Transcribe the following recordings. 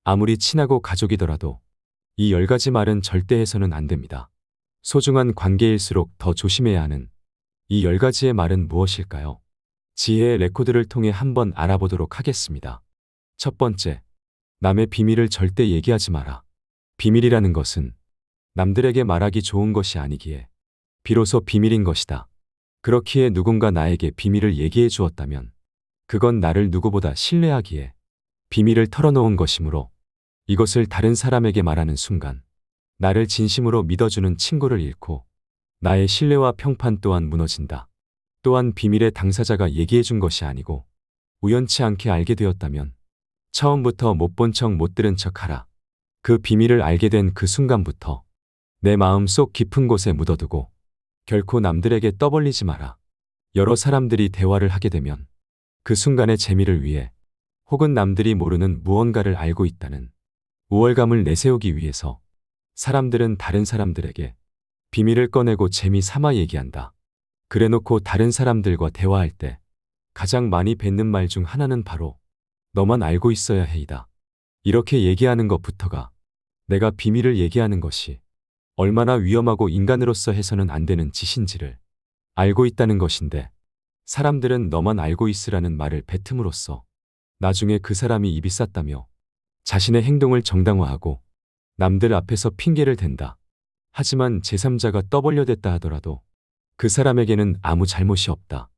아무리 친하고 가족이더라도 이 10가지 말은 절대 해서는 안 됩니다. 소중한 관계일수록 더 조심해야 하는 이 10가지의 말은 무엇일까요? 지혜의 레코드를 통해 한번 알아보도록 하겠습니다. 첫 번째, 남의 비밀을 절대 얘기하지 마라. 비밀이라는 것은 남들에게 말하기 좋은 것이 아니기에 비로소 비밀인 것이다. 그렇기에 누군가 나에게 비밀을 얘기해 주었다면 그건 나를 누구보다 신뢰하기에 비밀을 털어놓은 것이므로 이것을 다른 사람에게 말하는 순간 나를 진심으로 믿어주는 친구를 잃고 나의 신뢰와 평판 또한 무너진다. 또한 비밀의 당사자가 얘기해 준 것이 아니고 우연치 않게 알게 되었다면 처음부터 못 본 척 못 들은 척 하라. 그 비밀을 알게 된 그 순간부터 내 마음 속 깊은 곳에 묻어두고 결코 남들에게 떠벌리지 마라. 여러 사람들이 대화를 하게 되면 그 순간의 재미를 위해 혹은 남들이 모르는 무언가를 알고 있다는 우월감을 내세우기 위해서 사람들은 다른 사람들에게 비밀을 꺼내고 재미 삼아 얘기한다. 그래놓고 다른 사람들과 대화할 때 가장 많이 뱉는 말 중 하나는 바로 너만 알고 있어야 해이다. 이렇게 얘기하는 것부터가 내가 비밀을 얘기하는 것이 얼마나 위험하고 인간으로서 해서는 안 되는 짓인지를 알고 있다는 것인데 사람들은 너만 알고 있으라는 말을 뱉음으로써 나중에 그 사람이 입이 쌌다며 자신의 행동을 정당화하고 남들 앞에서 핑계를 댄다. 하지만 제3자가 떠벌려댔다 하더라도 그 사람에게는 아무 잘못이 없다.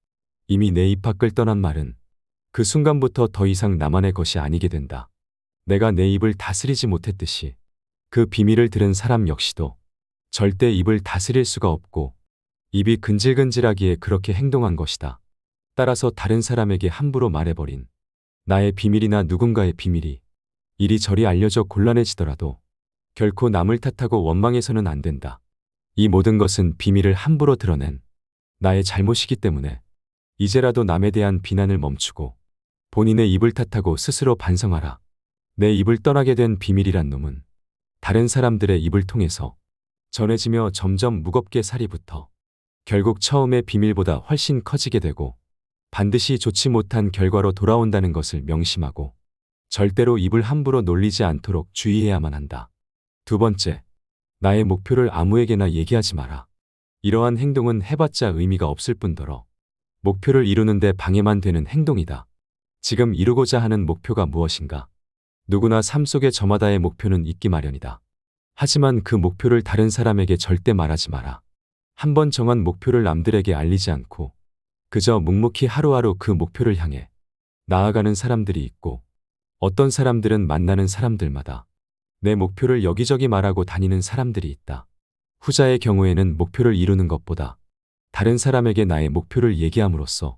이미 내 입 밖을 떠난 말은 그 순간부터 더 이상 나만의 것이 아니게 된다. 내가 내 입을 다스리지 못했듯이 그 비밀을 들은 사람 역시도 절대 입을 다스릴 수가 없고 입이 근질근질하기에 그렇게 행동한 것이다. 따라서 다른 사람에게 함부로 말해버린 나의 비밀이나 누군가의 비밀이 이리저리 알려져 곤란해지더라도 결코 남을 탓하고 원망해서는 안 된다. 이 모든 것은 비밀을 함부로 드러낸 나의 잘못이기 때문에 이제라도 남에 대한 비난을 멈추고 본인의 입을 탓하고 스스로 반성하라. 내 입을 떠나게 된 비밀이란 놈은 다른 사람들의 입을 통해서 전해지며 점점 무겁게 살이 붙어 결국 처음의 비밀보다 훨씬 커지게 되고 반드시 좋지 못한 결과로 돌아온다는 것을 명심하고 절대로 입을 함부로 놀리지 않도록 주의해야만 한다. 두 번째, 나의 목표를 아무에게나 얘기하지 마라. 이러한 행동은 해봤자 의미가 없을 뿐더러 목표를 이루는데 방해만 되는 행동이다. 지금 이루고자 하는 목표가 무엇인가? 누구나 삶 속에 저마다의 목표는 있기 마련이다. 하지만 그 목표를 다른 사람에게 절대 말하지 마라. 한번 정한 목표를 남들에게 알리지 않고 그저 묵묵히 하루하루 그 목표를 향해 나아가는 사람들이 있고 어떤 사람들은 만나는 사람들마다 내 목표를 여기저기 말하고 다니는 사람들이 있다. 후자의 경우에는 목표를 이루는 것보다 다른 사람에게 나의 목표를 얘기함으로써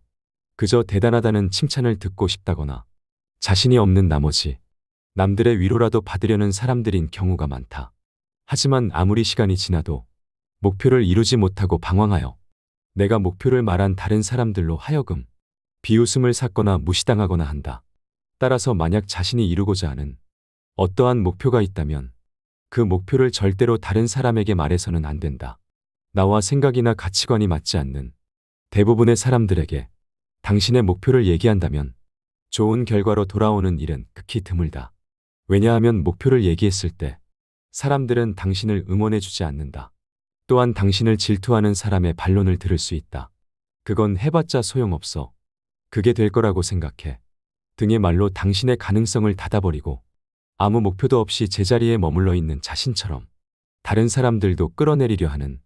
그저 대단하다는 칭찬을 듣고 싶다거나 자신이 없는 나머지 남들의 위로라도 받으려는 사람들인 경우가 많다. 하지만 아무리 시간이 지나도 목표를 이루지 못하고 방황하여 내가 목표를 말한 다른 사람들로 하여금 비웃음을 샀거나 무시당하거나 한다. 따라서 만약 자신이 이루고자 하는 어떠한 목표가 있다면 그 목표를 절대로 다른 사람에게 말해서는 안 된다. 나와 생각이나 가치관이 맞지 않는 대부분의 사람들에게 당신의 목표를 얘기한다면 좋은 결과로 돌아오는 일은 극히 드물다. 왜냐하면 목표를 얘기했을 때 사람들은 당신을 응원해주지 않는다. 또한 당신을 질투하는 사람의 반론을 들을 수 있다. 그건 해봤자 소용없어. 그게 될 거라고 생각해. 등의 말로 당신의 가능성을 닫아버리고 아무 목표도 없이 제자리에 머물러 있는 자신처럼 다른 사람들도 끌어내리려 하는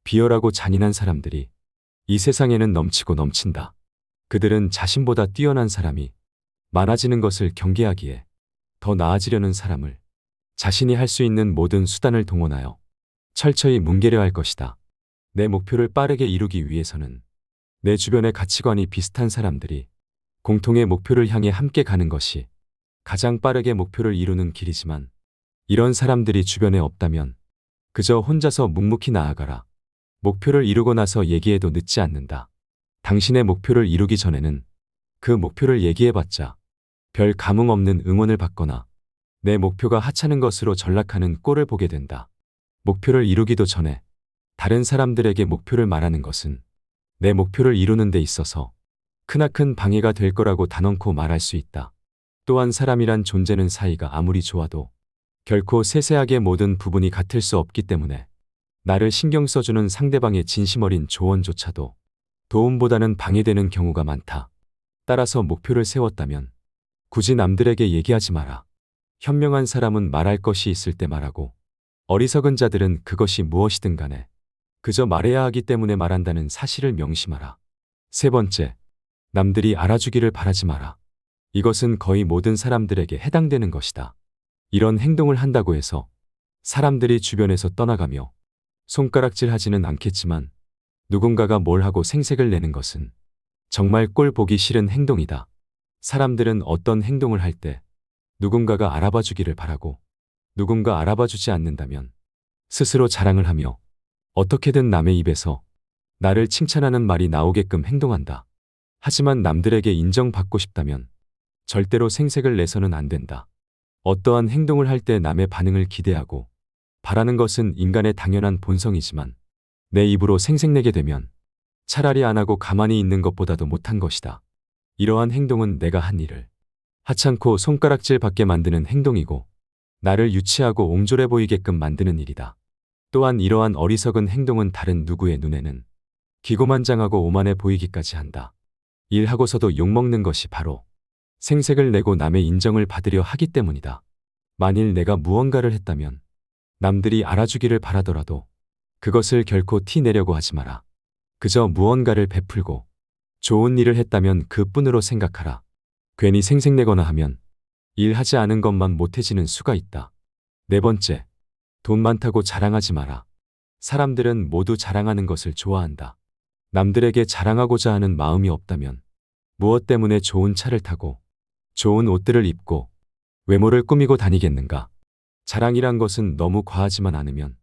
비열하고 잔인한 사람들이 이 세상에는 넘치고 넘친다. 그들은 자신보다 뛰어난 사람이 많아지는 것을 경계하기에 더 나아지려는 사람을 자신이 할 수 있는 모든 수단을 동원하여 철저히 뭉개려 할 것이다. 내 목표를 빠르게 이루기 위해서는 내 주변의 가치관이 비슷한 사람들이 공통의 목표를 향해 함께 가는 것이 가장 빠르게 목표를 이루는 길이지만 이런 사람들이 주변에 없다면 그저 혼자서 묵묵히 나아가라. 목표를 이루고 나서 얘기해도 늦지 않는다. 당신의 목표를 이루기 전에는 그 목표를 얘기해봤자 별 감흥 없는 응원을 받거나 내 목표가 하찮은 것으로 전락하는 꼴을 보게 된다. 목표를 이루기도 전에 다른 사람들에게 목표를 말하는 것은 내 목표를 이루는 데 있어서 크나큰 방해가 될 거라고 단언코 말할 수 있다. 또한 사람이란 존재는 사이가 아무리 좋아도 결코 세세하게 모든 부분이 같을 수 없기 때문에 나를 신경 써주는 상대방의 진심 어린 조언조차도 도움보다는 방해되는 경우가 많다. 따라서 목표를 세웠다면 굳이 남들에게 얘기하지 마라. 현명한 사람은 말할 것이 있을 때 말하고 어리석은 자들은 그것이 무엇이든 간에 그저 말해야 하기 때문에 말한다는 사실을 명심하라. 세 번째, 남들이 알아주기를 바라지 마라. 이것은 거의 모든 사람들에게 해당되는 것이다. 이런 행동을 한다고 해서 사람들이 주변에서 떠나가며 손가락질 하지는 않겠지만 누군가가 뭘 하고 생색을 내는 것은 정말 꼴 보기 싫은 행동이다. 사람들은 어떤 행동을 할 때 누군가가 알아봐 주기를 바라고 누군가 알아봐 주지 않는다면 스스로 자랑을 하며 어떻게든 남의 입에서 나를 칭찬하는 말이 나오게끔 행동한다. 하지만 남들에게 인정받고 싶다면 절대로 생색을 내서는 안 된다. 어떠한 행동을 할 때 남의 반응을 기대하고 바라는 것은 인간의 당연한 본성이지만 내 입으로 생색내게 되면 차라리 안 하고 가만히 있는 것보다도 못한 것이다. 이러한 행동은 내가 한 일을 하찮고 손가락질 받게 만드는 행동이고 나를 유치하고 옹졸해 보이게끔 만드는 일이다. 또한 이러한 어리석은 행동은 다른 누구의 눈에는 기고만장하고 오만해 보이기까지 한다. 일하고서도 욕먹는 것이 바로 생색을 내고 남의 인정을 받으려 하기 때문이다. 만일 내가 무언가를 했다면 남들이 알아주기를 바라더라도 그것을 결코 티 내려고 하지 마라. 그저 무언가를 베풀고 좋은 일을 했다면 그뿐으로 생각하라. 괜히 생색내거나 하면 일하지 않은 것만 못해지는 수가 있다. 네 번째, 돈 많다고 자랑하지 마라. 사람들은 모두 자랑하는 것을 좋아한다. 남들에게 자랑하고자 하는 마음이 없다면 무엇 때문에 좋은 차를 타고 좋은 옷들을 입고 외모를 꾸미고 다니겠는가? 자랑이란 것은 너무 과하지만 않으면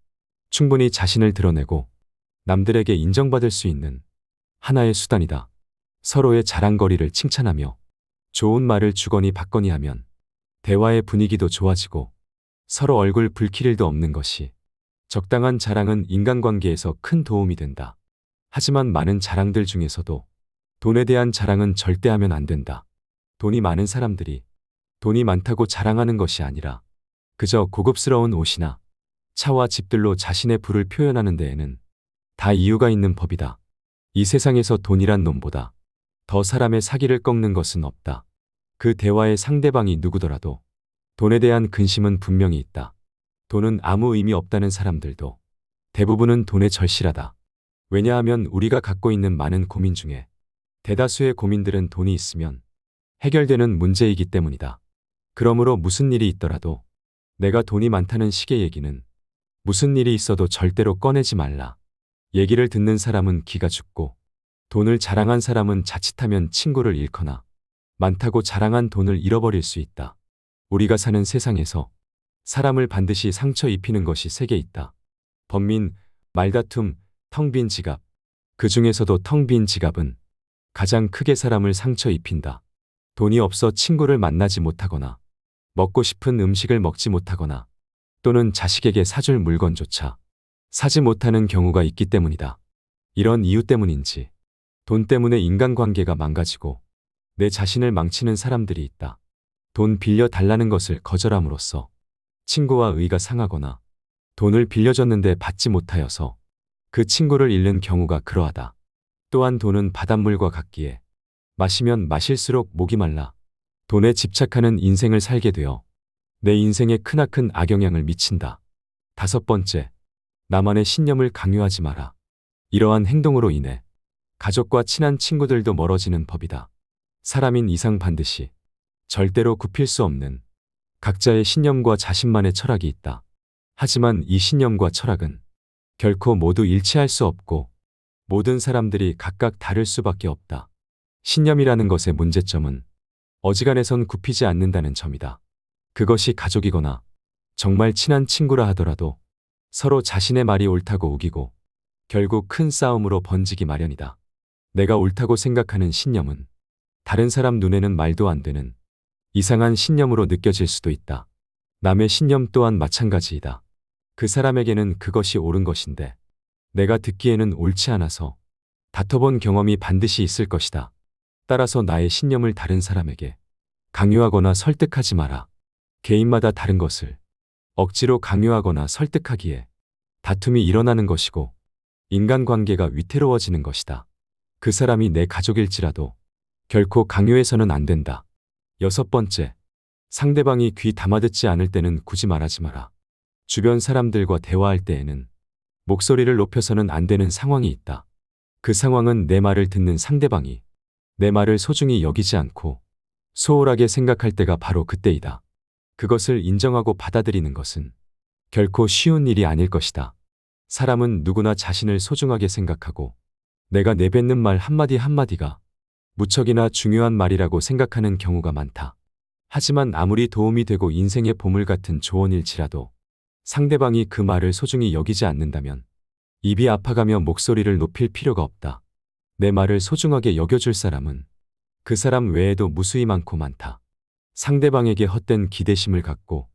충분히 자신을 드러내고 남들에게 인정받을 수 있는 하나의 수단이다. 서로의 자랑거리를 칭찬하며 좋은 말을 주거니 받거니 하면 대화의 분위기도 좋아지고 서로 얼굴 붉힐 일도 없는 것이 적당한 자랑은 인간관계에서 큰 도움이 된다. 하지만 많은 자랑들 중에서도 돈에 대한 자랑은 절대 하면 안 된다. 돈이 많은 사람들이 돈이 많다고 자랑하는 것이 아니라 그저 고급스러운 옷이나 차와 집들로 자신의 부를 표현하는 데에는 다 이유가 있는 법이다. 이 세상에서 돈이란 놈보다 더 사람의 사기를 꺾는 것은 없다. 그 대화의 상대방이 누구더라도 돈에 대한 근심은 분명히 있다. 돈은 아무 의미 없다는 사람들도 대부분은 돈에 절실하다. 왜냐하면 우리가 갖고 있는 많은 고민 중에 대다수의 고민들은 돈이 있으면 해결되는 문제이기 때문이다. 그러므로 무슨 일이 있더라도 내가 돈이 많다는 식의 얘기는 무슨 일이 있어도 절대로 꺼내지 말라. 얘기를 듣는 사람은 기가 죽고 돈을 자랑한 사람은 자칫하면 친구를 잃거나 많다고 자랑한 돈을 잃어버릴 수 있다. 우리가 사는 세상에서 사람을 반드시 상처 입히는 것이 세 개 있다. 번민, 말다툼, 텅 빈 지갑. 그 중에서도 텅 빈 지갑은 가장 크게 사람을 상처 입힌다. 돈이 없어 친구를 만나지 못하거나 먹고 싶은 음식을 먹지 못하거나 또는 자식에게 사줄 물건조차 사지 못하는 경우가 있기 때문이다. 이런 이유 때문인지 돈 때문에 인간관계가 망가지고 내 자신을 망치는 사람들이 있다. 돈 빌려 달라는 것을 거절함으로써 친구와 의가 상하거나 돈을 빌려줬는데 받지 못하여서 그 친구를 잃는 경우가 그러하다. 또한 돈은 바닷물과 같기에 마시면 마실수록 목이 말라 돈에 집착하는 인생을 살게 되어 내 인생에 크나큰 악영향을 미친다. 다섯 번째, 나만의 신념을 강요하지 마라. 이러한 행동으로 인해 가족과 친한 친구들도 멀어지는 법이다. 사람인 이상 반드시 절대로 굽힐 수 없는 각자의 신념과 자신만의 철학이 있다. 하지만 이 신념과 철학은 결코 모두 일치할 수 없고 모든 사람들이 각각 다를 수밖에 없다. 신념이라는 것의 문제점은 어지간해선 굽히지 않는다는 점이다. 그것이 가족이거나 정말 친한 친구라 하더라도 서로 자신의 말이 옳다고 우기고 결국 큰 싸움으로 번지기 마련이다. 내가 옳다고 생각하는 신념은 다른 사람 눈에는 말도 안 되는 이상한 신념으로 느껴질 수도 있다. 남의 신념 또한 마찬가지이다. 그 사람에게는 그것이 옳은 것인데 내가 듣기에는 옳지 않아서 다퉈본 경험이 반드시 있을 것이다. 따라서 나의 신념을 다른 사람에게 강요하거나 설득하지 마라. 개인마다 다른 것을 억지로 강요하거나 설득하기에 다툼이 일어나는 것이고 인간관계가 위태로워지는 것이다. 그 사람이 내 가족일지라도 결코 강요해서는 안 된다. 6번째, 상대방이 귀 담아듣지 않을 때는 굳이 말하지 마라. 주변 사람들과 대화할 때에는 목소리를 높여서는 안 되는 상황이 있다. 그 상황은 내 말을 듣는 상대방이 내 말을 소중히 여기지 않고 소홀하게 생각할 때가 바로 그때이다. 그것을 인정하고 받아들이는 것은 결코 쉬운 일이 아닐 것이다. 사람은 누구나 자신을 소중하게 생각하고 내가 내뱉는 말 한마디 한마디가 무척이나 중요한 말이라고 생각하는 경우가 많다. 하지만 아무리 도움이 되고 인생의 보물 같은 조언일지라도 상대방이 그 말을 소중히 여기지 않는다면 입이 아파가며 목소리를 높일 필요가 없다. 내 말을 소중하게 여겨줄 사람은 그 사람 외에도 무수히 많고 많다. 상대방에게 헛된 기대심을 갖고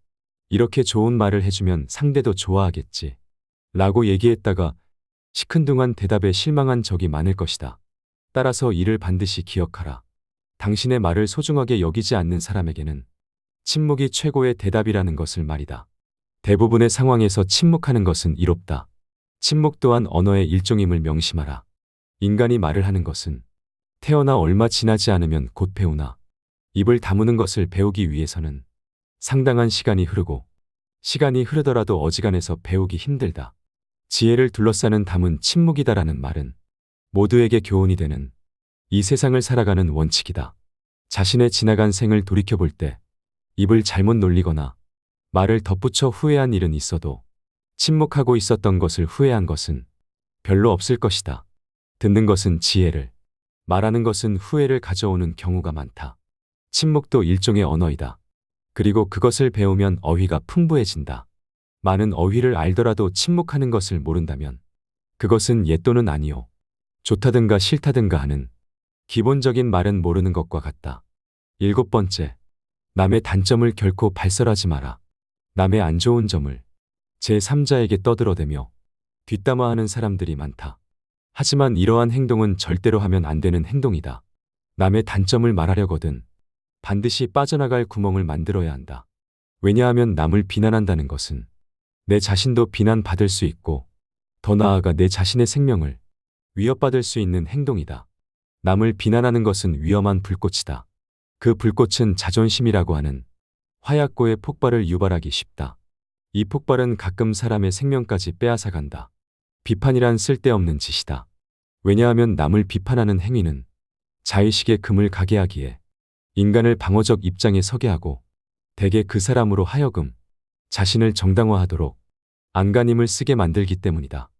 이렇게 좋은 말을 해주면 상대도 좋아하겠지 라고 얘기했다가 시큰둥한 대답에 실망한 적이 많을 것이다. 따라서 이를 반드시 기억하라. 당신의 말을 소중하게 여기지 않는 사람에게는 침묵이 최고의 대답이라는 것을 말이다. 대부분의 상황에서 침묵하는 것은 이롭다. 침묵 또한 언어의 일종임을 명심하라. 인간이 말을 하는 것은 태어나 얼마 지나지 않으면 곧 배우나 입을 다무는 것을 배우기 위해서는 상당한 시간이 흐르고 시간이 흐르더라도 어지간해서 배우기 힘들다. 지혜를 둘러싸는 담은 침묵이다라는 말은 모두에게 교훈이 되는 이 세상을 살아가는 원칙이다. 자신의 지나간 생을 돌이켜볼 때 입을 잘못 놀리거나 말을 덧붙여 후회한 일은 있어도 침묵하고 있었던 것을 후회한 것은 별로 없을 것이다. 듣는 것은 지혜를, 말하는 것은 후회를 가져오는 경우가 많다. 침묵도 일종의 언어이다. 그리고 그것을 배우면 어휘가 풍부해진다. 많은 어휘를 알더라도 침묵하는 것을 모른다면 그것은 예 또는 아니요, 좋다든가 싫다든가 하는 기본적인 말은 모르는 것과 같다. 7번째, 남의 단점을 결코 발설하지 마라. 남의 안 좋은 점을 제3자에게 떠들어대며 뒷담화하는 사람들이 많다. 하지만 이러한 행동은 절대로 하면 안 되는 행동이다. 남의 단점을 말하려거든 반드시 빠져나갈 구멍을 만들어야 한다. 왜냐하면 남을 비난한다는 것은 내 자신도 비난받을 수 있고 더 나아가 내 자신의 생명을 위협받을 수 있는 행동이다. 남을 비난하는 것은 위험한 불꽃이다. 그 불꽃은 자존심이라고 하는 화약고의 폭발을 유발하기 쉽다. 이 폭발은 가끔 사람의 생명까지 빼앗아간다. 비판이란 쓸데없는 짓이다. 왜냐하면 남을 비판하는 행위는 자의식의 금을 가게 하기에 인간을 방어적 입장에 서게 하고 대개 그 사람으로 하여금 자신을 정당화하도록 안간힘을 쓰게 만들기 때문이다.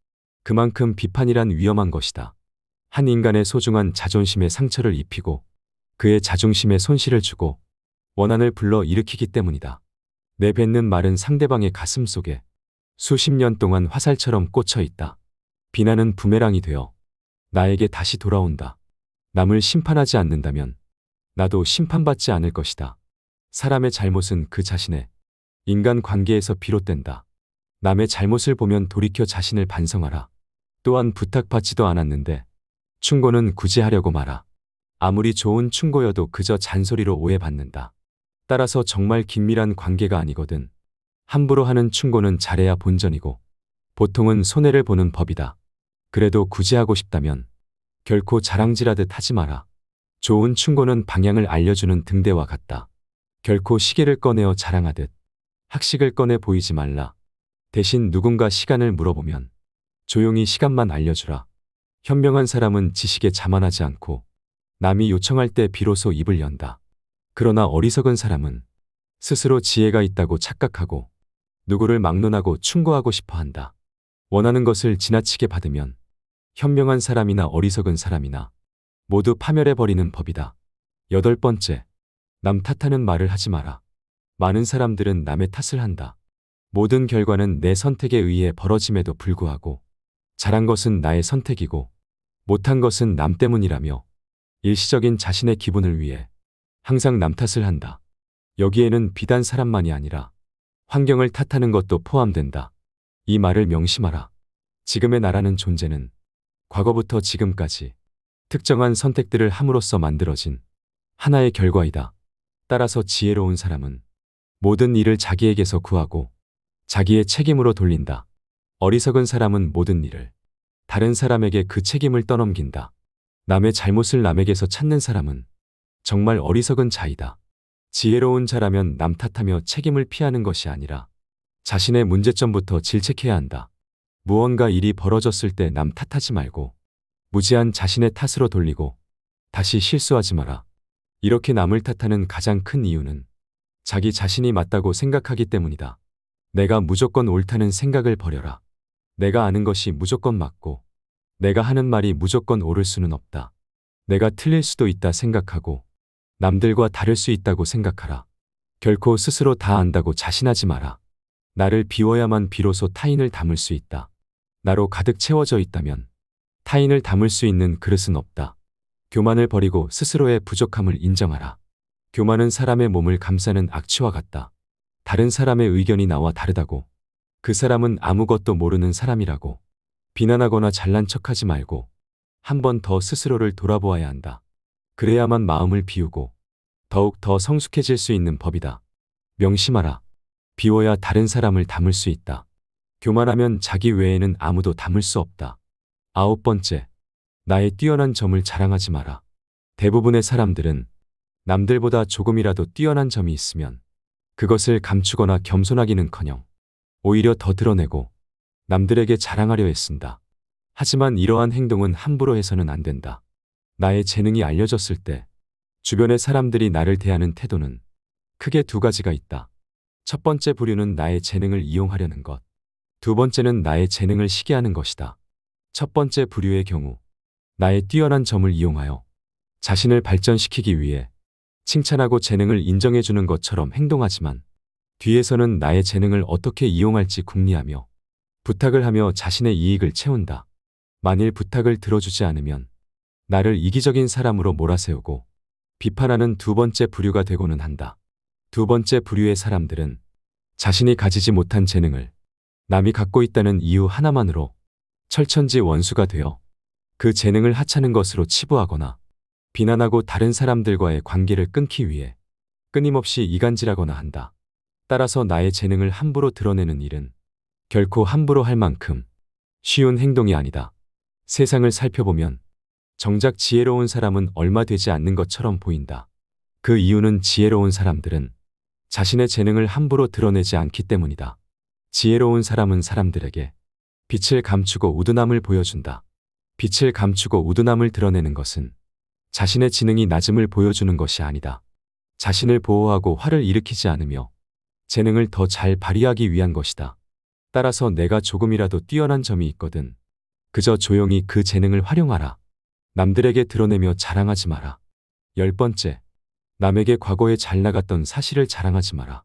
그만큼 비판이란 위험한 것이다. 한 인간의 소중한 자존심에 상처를 입히고 그의 자존심에 손실을 주고 원한을 불러 일으키기 때문이다. 내뱉는 말은 상대방의 가슴 속에 수십 년 동안 화살처럼 꽂혀 있다. 비난은 부메랑이 되어 나에게 다시 돌아온다. 남을 심판하지 않는다면 나도 심판받지 않을 것이다. 사람의 잘못은 그 자신의 인간관계에서 비롯된다. 남의 잘못을 보면 돌이켜 자신을 반성하라. 또한 부탁받지도 않았는데 충고는 굳이 하려고 마라. 아무리 좋은 충고여도 그저 잔소리로 오해받는다. 따라서 정말 긴밀한 관계가 아니거든 함부로 하는 충고는 잘해야 본전이고 보통은 손해를 보는 법이다. 그래도 굳이 하고 싶다면 결코 자랑질하듯 하지 마라. 좋은 충고는 방향을 알려주는 등대와 같다. 결코 시계를 꺼내어 자랑하듯 학식을 꺼내 보이지 말라. 대신 누군가 시간을 물어보면 조용히 시간만 알려주라. 현명한 사람은 지식에 자만하지 않고 남이 요청할 때 비로소 입을 연다. 그러나 어리석은 사람은 스스로 지혜가 있다고 착각하고 누구를 막론하고 충고하고 싶어 한다. 원하는 것을 지나치게 받으면 현명한 사람이나 어리석은 사람이나 모두 파멸해버리는 법이다. 8번째, 남 탓하는 말을 하지 마라. 많은 사람들은 남의 탓을 한다. 모든 결과는 내 선택에 의해 벌어짐에도 불구하고 잘한 것은 나의 선택이고 못한 것은 남 때문이라며 일시적인 자신의 기분을 위해 항상 남 탓을 한다. 여기에는 비단 사람만이 아니라 환경을 탓하는 것도 포함된다. 이 말을 명심하라. 지금의 나라는 존재는 과거부터 지금까지 특정한 선택들을 함으로써 만들어진 하나의 결과이다. 따라서 지혜로운 사람은 모든 일을 자기에게서 구하고 자기의 책임으로 돌린다. 어리석은 사람은 모든 일을 다른 사람에게 그 책임을 떠넘긴다. 남의 잘못을 남에게서 찾는 사람은 정말 어리석은 자이다. 지혜로운 자라면 남 탓하며 책임을 피하는 것이 아니라 자신의 문제점부터 질책해야 한다. 무언가 일이 벌어졌을 때 남 탓하지 말고 무지한 자신의 탓으로 돌리고 다시 실수하지 마라. 이렇게 남을 탓하는 가장 큰 이유는 자기 자신이 맞다고 생각하기 때문이다. 내가 무조건 옳다는 생각을 버려라. 내가 아는 것이 무조건 맞고 내가 하는 말이 무조건 옳을 수는 없다. 내가 틀릴 수도 있다 생각하고 남들과 다를 수 있다고 생각하라. 결코 스스로 다 안다고 자신하지 마라. 나를 비워야만 비로소 타인을 담을 수 있다. 나로 가득 채워져 있다면 타인을 담을 수 있는 그릇은 없다. 교만을 버리고 스스로의 부족함을 인정하라. 교만은 사람의 몸을 감싸는 악취와 같다. 다른 사람의 의견이 나와 다르다고 그 사람은 아무것도 모르는 사람이라고 비난하거나 잘난 척하지 말고 한 번 더 스스로를 돌아보아야 한다. 그래야만 마음을 비우고 더욱 더 성숙해질 수 있는 법이다. 명심하라. 비워야 다른 사람을 담을 수 있다. 교만하면 자기 외에는 아무도 담을 수 없다. 9번째, 나의 뛰어난 점을 자랑하지 마라. 대부분의 사람들은 남들보다 조금이라도 뛰어난 점이 있으면 그것을 감추거나 겸손하기는커녕 오히려 더 드러내고 남들에게 자랑하려 애쓴다. 하지만 이러한 행동은 함부로 해서는 안 된다. 나의 재능이 알려졌을 때 주변의 사람들이 나를 대하는 태도는 크게 두 가지가 있다. 첫 번째 부류는 나의 재능을 이용하려는 것. 두 번째는 나의 재능을 시기하는 것이다. 첫 번째 부류의 경우 나의 뛰어난 점을 이용하여 자신을 발전시키기 위해 칭찬하고 재능을 인정해 주는 것처럼 행동하지만 뒤에서는 나의 재능을 어떻게 이용할지 궁리하며 부탁을 하며 자신의 이익을 채운다. 만일 부탁을 들어주지 않으면 나를 이기적인 사람으로 몰아세우고 비판하는 두 번째 부류가 되고는 한다. 두 번째 부류의 사람들은 자신이 가지지 못한 재능을 남이 갖고 있다는 이유 하나만으로 철천지 원수가 되어 그 재능을 하찮은 것으로 치부하거나 비난하고 다른 사람들과의 관계를 끊기 위해 끊임없이 이간질하거나 한다. 따라서 나의 재능을 함부로 드러내는 일은 결코 함부로 할 만큼 쉬운 행동이 아니다. 세상을 살펴보면 정작 지혜로운 사람은 얼마 되지 않는 것처럼 보인다. 그 이유는 지혜로운 사람들은 자신의 재능을 함부로 드러내지 않기 때문이다. 지혜로운 사람은 사람들에게 빛을 감추고 우둔함을 보여준다. 빛을 감추고 우둔함을 드러내는 것은 자신의 지능이 낮음을 보여주는 것이 아니다. 자신을 보호하고 화를 일으키지 않으며 재능을 더 잘 발휘하기 위한 것이다. 따라서 내가 조금이라도 뛰어난 점이 있거든 그저 조용히 그 재능을 활용하라. 남들에게 드러내며 자랑하지 마라. 10번째, 남에게 과거에 잘 나갔던 사실을 자랑하지 마라.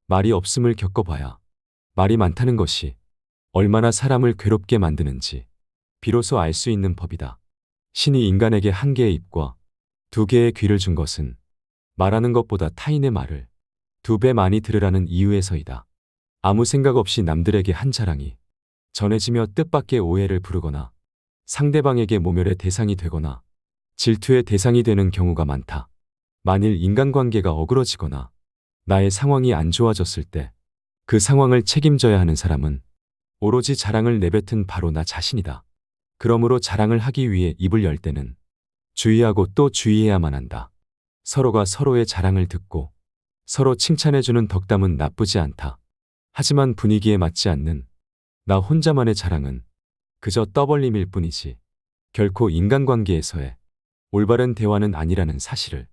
말이 없음을 겪어봐야 말이 많다는 것이 얼마나 사람을 괴롭게 만드는지 비로소 알 수 있는 법이다. 신이 인간에게 한 개의 입과 두 개의 귀를 준 것은 말하는 것보다 타인의 말을 두 배 많이 들으라는 이유에서이다. 아무 생각 없이 남들에게 한 자랑이 전해지며 뜻밖의 오해를 부르거나 상대방에게 모멸의 대상이 되거나 질투의 대상이 되는 경우가 많다. 만일 인간관계가 어그러지거나 나의 상황이 안 좋아졌을 때 그 상황을 책임져야 하는 사람은 오로지 자랑을 내뱉은 바로 나 자신이다. 그러므로 자랑을 하기 위해 입을 열 때는 주의하고 또 주의해야만 한다. 서로가 서로의 자랑을 듣고 서로 칭찬해주는 덕담은 나쁘지 않다. 하지만 분위기에 맞지 않는 나 혼자만의 자랑은 그저 떠벌림일 뿐이지 결코 인간관계에서의 올바른 대화는 아니라는 사실을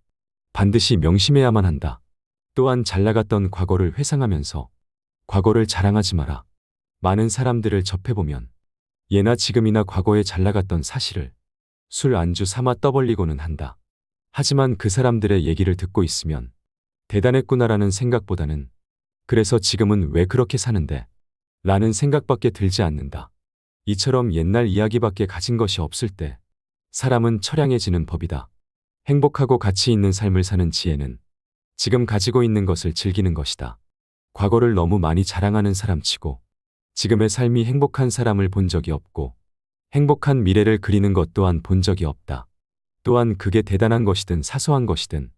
반드시 명심해야만 한다. 또한 잘 나갔던 과거를 회상하면서 과거를 자랑하지 마라. 많은 사람들을 접해보면 예나 지금이나 과거에 잘 나갔던 사실을 술 안주 삼아 떠벌리고는 한다. 하지만 그 사람들의 얘기를 듣고 있으면 대단했구나라는 생각보다는 그래서 지금은 왜 그렇게 사는데? 라는 생각밖에 들지 않는다. 이처럼 옛날 이야기밖에 가진 것이 없을 때 사람은 처량해지는 법이다. 행복하고 가치 있는 삶을 사는 지혜는 지금 가지고 있는 것을 즐기는 것이다. 과거를 너무 많이 자랑하는 사람치고 지금의 삶이 행복한 사람을 본 적이 없고 행복한 미래를 그리는 것 또한 본 적이 없다. 또한 그게 대단한 것이든 사소한 것이든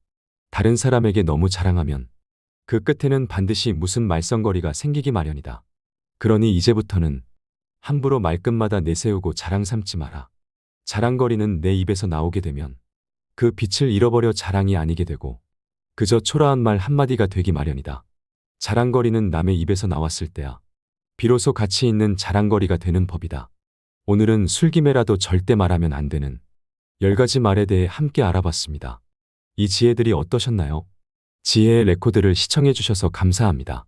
다른 사람에게 너무 자랑하면 그 끝에는 반드시 무슨 말썽거리가 생기기 마련이다. 그러니 이제부터는 함부로 말끝마다 내세우고 자랑 삼지 마라. 자랑거리는 내 입에서 나오게 되면 그 빛을 잃어버려 자랑이 아니게 되고 그저 초라한 말 한마디가 되기 마련이다. 자랑거리는 남의 입에서 나왔을 때야 비로소 가치 있는 자랑거리가 되는 법이다. 오늘은 술김에라도 절대 말하면 안 되는 10가지 말에 대해 함께 알아봤습니다. 이 지혜들이 어떠셨나요? 지혜의 레코드를 시청해 주셔서 감사합니다.